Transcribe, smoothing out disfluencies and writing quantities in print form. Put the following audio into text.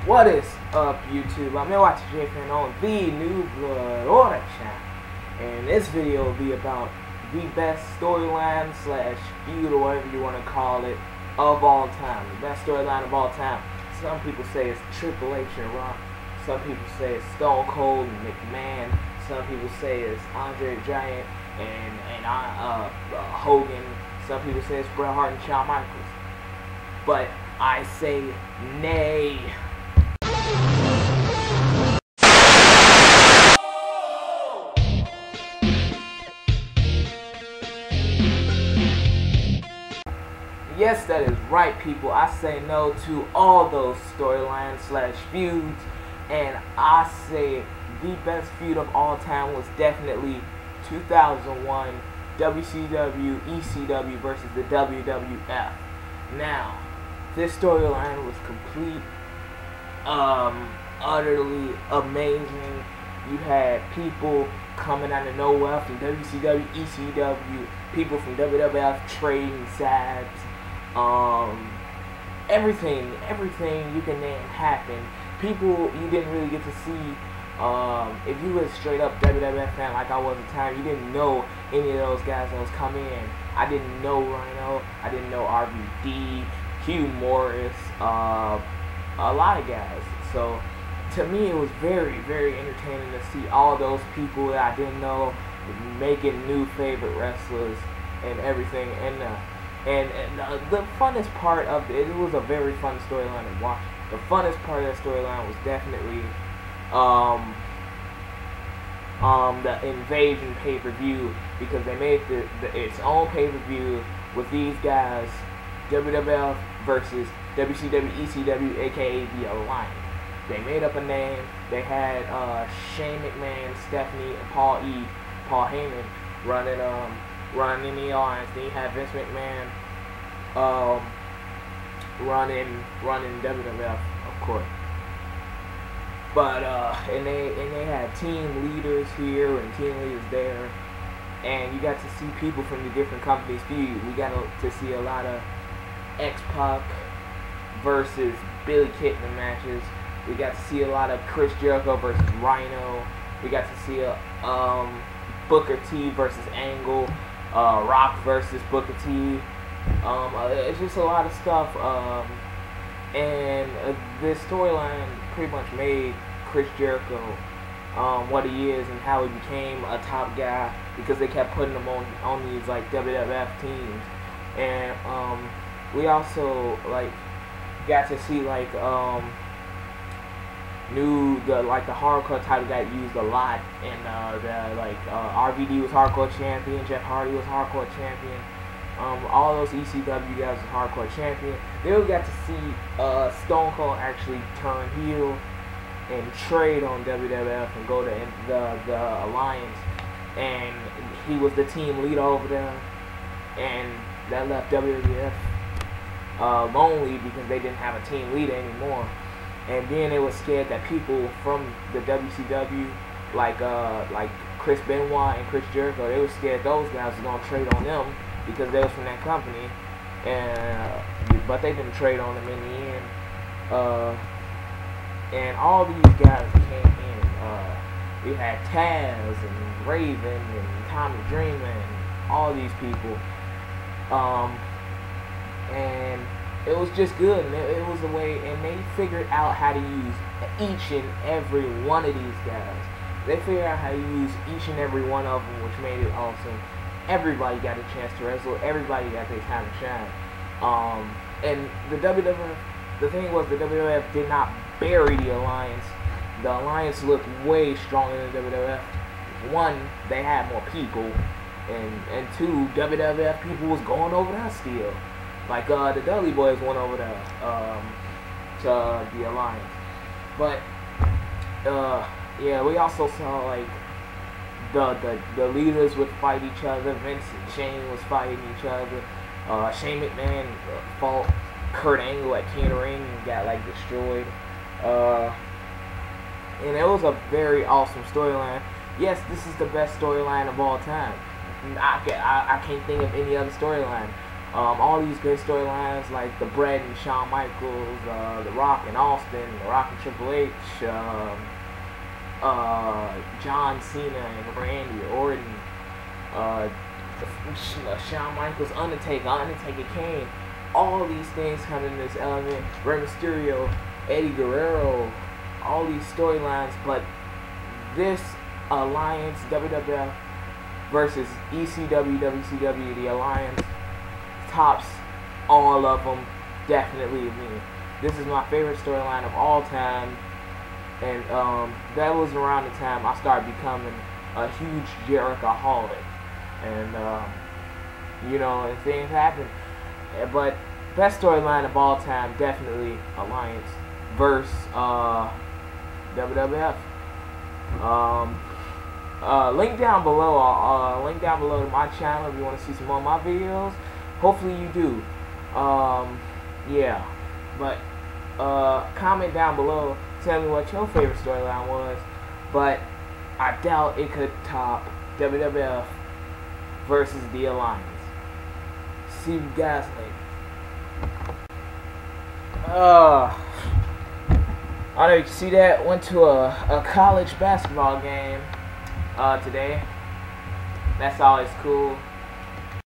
What is up, YouTube? I'm Watch JFan on the New Blood Order channel, and this video will be about the best storyline slash feud, or whatever you want to call it, of all time. The best storyline of all time. Some people say it's Triple H and Rock. Some people say it's Stone Cold and McMahon. Some people say it's Andre the Giant and Hogan. Some people say it's Bret Hart and Shawn Michaels. But I say nay. Yes, that is right, people. I say no to all those storylines slash feuds, and I say the best feud of all time was definitely 2001 WCW ECW versus the WWF. Now, this storyline was complete, utterly amazing. You had people coming out of nowhere from WCW, ECW, people from WWF trading sides. Everything you can name happened. People you didn't really get to see. If you was straight up WWF fan like I was at the time, you didn't know any of those guys that was coming in. I didn't know Rhino. I didn't know RVD, Hugh Morris, a lot of guys. So to me, it was very, very entertaining to see all those people that I didn't know making new favorite wrestlers and everything. And the funnest part of it was a very fun storyline to watch. The funnest part of that storyline was definitely the Invasion pay-per-view, because they made its own pay-per-view with these guys, WWF versus WCW, ECW, aka the Alliance. They made up a name. They had Shane McMahon, Stephanie, and Paul Heyman running the Alliance. Then you had Vince McMahon running WWF, of course. But and they had team leaders here and team leaders there, and you got to see people from the different companies feud. We got to see a lot of X-Pac versus Billy Kidman matches. We got to see a lot of Chris Jericho versus Rhino. We got to see Booker T versus Angle, Rock versus Booker T. It's just a lot of stuff, and this storyline pretty much made Chris Jericho what he is and how he became a top guy, because they kept putting him on these like WWF teams. And we also got to see the hardcore title got used a lot, and RVD was hardcore champion, Jeff Hardy was hardcore champion. All those ECW guys was hardcore champion. Then we got to see Stone Cold actually turn heel and trade on WWF and go to the Alliance, and he was the team leader over there, and that left WWF lonely because they didn't have a team leader anymore. And then they were scared that people from the WCW, like Chris Benoit and Chris Jericho, they were scared those guys were gonna trade on them because they was from that company, but they didn't trade on them in the end. And all these guys came in. We had Taz and Raven and Tommy Dreamer and all these people. And it was just good. And it was a way, and they figured out how to use each and every one of these guys. They figured out how to use each and every one of them, which made it awesome. Everybody got a chance to wrestle. Everybody got their time to shine. And the WWF, the thing was, the WWF did not bury the Alliance. The Alliance looked way stronger than the WWF. One, they had more people, and two, WWF people was going over there still. Like the Dudley Boys went over there to the Alliance. But yeah, we also saw the leaders would fight each other. Vince and Shane was fighting each other. Shane McMahon fought Kurt Angle at King of the Ring and got destroyed. And it was a very awesome storyline. Yes, this is the best storyline of all time. I can't think of any other storyline. All these great storylines like the Bret and Shawn Michaels, The Rock and Austin, The Rock and Triple H, John Cena and Randy Orton, Shawn Michaels, Undertaker Kane. All these things come in this element. Rey Mysterio, Eddie Guerrero, all these storylines. But this alliance, WWF versus ECW, WCW, the alliance tops all of them. Definitely me. This is my favorite storyline of all time. And that was around the time I started becoming a huge Jericho-holic. And, you know, and things happen. But best storyline of all time, definitely Alliance versus WWF. Link down below. Link down below to my channel if you want to see some more of my videos. Hopefully you do. Yeah. But comment down below. Tell me what your favorite storyline was. But I doubt it could top WWF versus the Alliance. See you guys later. I don't know if you can see that. Went to a college basketball game today. That's always cool.